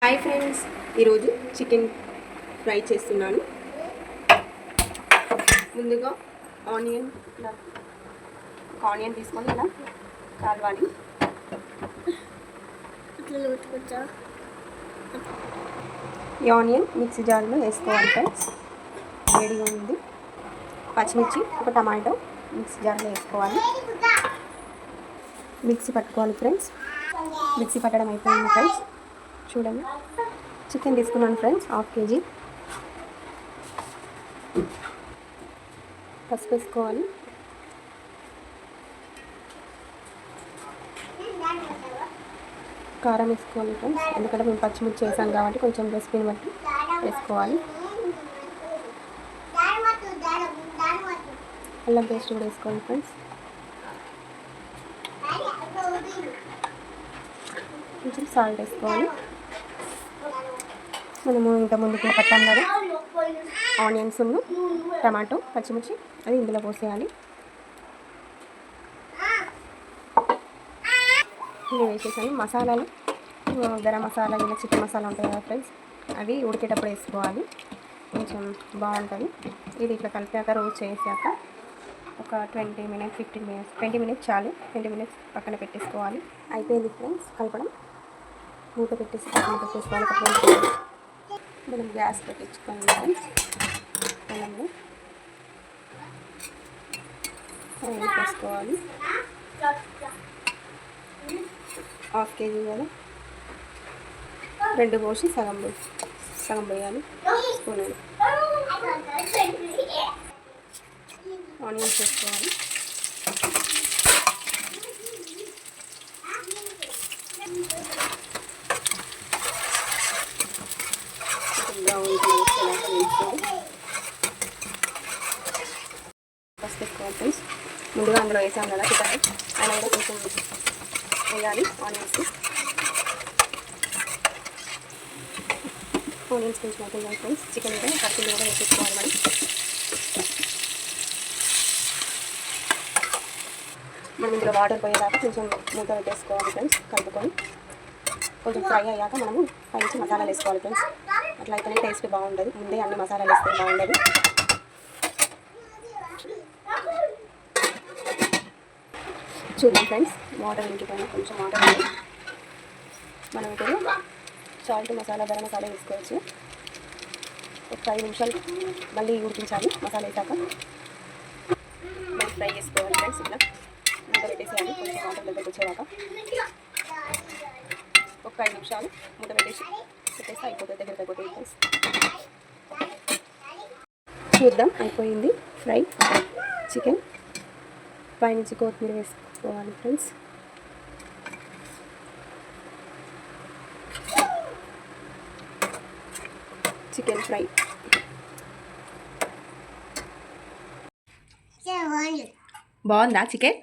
Hi friends, ఈరోజు chicken fry చేస్తున్నాను. ముందుగా ఆనియన్ తీసుకొని ఇలా కాల్వాలి. ఈ ఆనియన్ మిక్సీ జార్లో వేసుకోవాలి ఫ్రెండ్స్. వేడిగా ఉంది. పచ్చిమిర్చి, ఒక టమాటో మిక్సీ జార్లో వేసుకోవాలి. మిక్సీ పట్టుకోవాలి ఫ్రెండ్స్. మిక్సీ పట్టడం అయిపోయింది ఫ్రెండ్స్. చూడండి, చికెన్ తీసుకున్నాను ఫ్రెండ్స్, 1/2 kg. పసుపు వేసుకోవాలి. కారం వేసుకోవాలి ఫ్రెండ్స్, ఎందుకంటే మేము పచ్చిమిర్చి వేసాం కాబట్టి కొంచెం రెసిపీని బట్టి వేసుకోవాలి. అల్లం పేస్ట్ కూడా వేసుకోవాలి ఫ్రెండ్స్. కొంచెం సాల్ట్ వేసుకోవాలి. మనము ఇంత ముందుకు పట్టాం కదా ఆనియన్స్, టమాటో, పచ్చిమిర్చి, అది ఇందులో పోసేయాలి. ఇవి వేసేసాను. మసాలాలు, గరం మసాలా, ఇలా చికెన్ మసాలా ఉంటాయి కదా ఫ్రెండ్స్, అవి ఉడికేటప్పుడు వేసుకోవాలి, కొంచెం బాగుంటుంది. ఇది ఇట్లా కలిపాక రోస్ట్ చేసాక ఒక 20 minutes 15 minutes 20 minutes చాలు. 20 minutes పక్కన పెట్టేసుకోవాలి. అయిపోయింది ఫ్రెండ్స్ కలపడం. మూత పెట్టేసి పక్కన పెట్టేసుకోవాలి. మనం గ్యాస్ పెట్టించుకోవాలి ఫ్రెండ్స్. పొలంలో వేసుకోవాలి. 1/2 kg కదా, 2 పోసి సగం పోయాలి. స్పూన్ ఆనియన్స్ వేసుకోవాలి. పసుపు వేసుకోవాలి ఫ్రెండ్స్. ముందుగా అందులో వేసాం కదా చికెన్, అయినా కూడా కొంచెం వేయాలి. ఆనియన్స్ కొంచెం అవుతుంది ఫ్రెండ్స్. చికెన్ కూడా పచ్చిమిర్చి కూడా వేసేసుకోవాలి. మనం ఇందులో వాటర్ పోయేదాకా కొంచెం మూత పెట్టేసుకోవాలి ఫ్రెండ్స్. కలుపుకొని కొంచెం ఫ్రై అయ్యాక మనము పైనుంచి మసాలాలు వేసుకోవాలి ఫ్రెండ్స్. అట్లా అయితేనే టేస్ట్ బాగుంటుంది. ముందే అన్ని మసాలాలు వేస్తే బాగుండదు. చూద్దాం ఫ్రెండ్స్, వాటర్ ఇంకిపోయినా కొంచెం వాటర్ ఉంది. మనం ఇప్పుడు సాల్ట్, మసాలా, గరం మసాలా వేసుకోవచ్చు. ఒక 5 నిమిషాలు మళ్ళీ ఉడికించాలి. మసాలా వేసాక మళ్ళీ ఫ్రై చేసుకోవాలి ఫ్రెండ్స్. ఇట్లా మూత పెట్టేసేయాలి కొంచెం వాటర్ దగ్గరకు వచ్చేదాకా. ఒక 5 నిమిషాలు మూత పెట్టేస్తే అయిపోతుంది, దగ్గరికి అయిపోతుంది ఫ్రెండ్స్. చూద్దాం, అయిపోయింది ఫ్రై చికెన్. పైనుంచి కొత్తిమీర వేసుకోవాలి ఫ్రెండ్స్. చికెన్ ఫ్రై బాగుందా? చికెన్